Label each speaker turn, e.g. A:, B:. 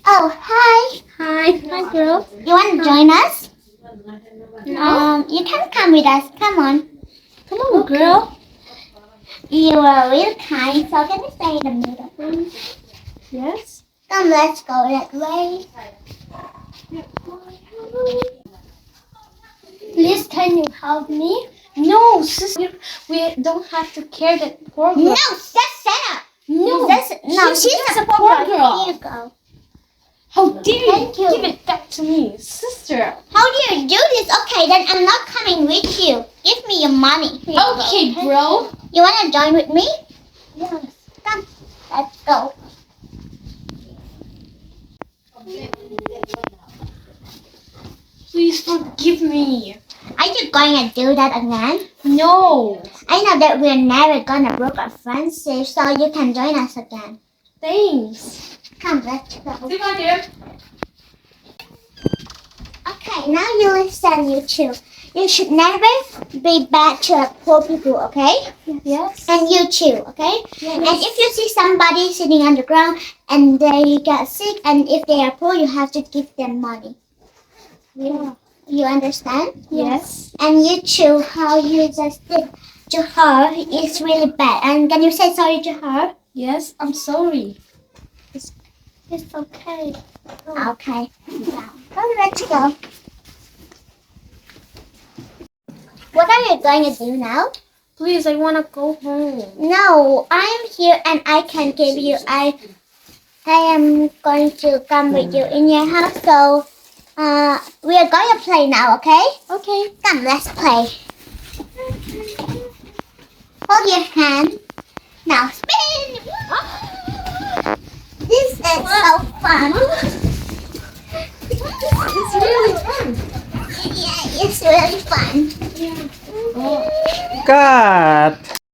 A: Oh, hi.
B: Hi, girl.
A: You want to join us?
B: No.
A: You can come with us. Come on.
B: Come on, girl.
A: You are real kind, so can you stay in the middle, please?
B: Yes.
A: Come, let's go that way.
B: Please, can you help me? No, sister. We don't have to care that poor girl.
A: No, just set up.
B: No.
A: She's
B: a poor girl.
A: Here you go.
B: How dare
A: Thank you.
B: Give it back to me, sister.
A: How do you do this? Okay, then I'm not coming with you. Give me your money. Here you
B: Okay,
A: go.
B: bro.
A: You want to join with me?
B: Yes.
A: Come, let's go.
B: Please forgive me.
A: Are you going to do that again?
B: No.
A: I know that we're never gonna break our friendship, so you can join us again.
B: Thanks.
A: Come, let's go.
B: See you dear.
A: Okay, now you listen, you two. You should never be bad to poor people, okay?
B: Yes.
A: And you too, okay?
B: Yes.
A: And if you see somebody sitting on the ground and they get sick, and if they are poor, you have to give them money.
B: Yeah.
A: You understand?
B: Yes.
A: And you too, how you just did to her is really bad. And can you say sorry to her?
B: Yes, I'm sorry.
A: It's okay. Okay. Now, let's go. What are you going to do now?
B: Please, I want to go home.
A: No, I'm here and I can give you. I am going to come with you in your house. So, we are going to play now. Okay?
B: Okay.
A: Come, let's play. Hold your hand. Now spin. This is so fun.
B: It's really fun.
A: Yeah, it's really fun.
B: Yeah.
C: Cut!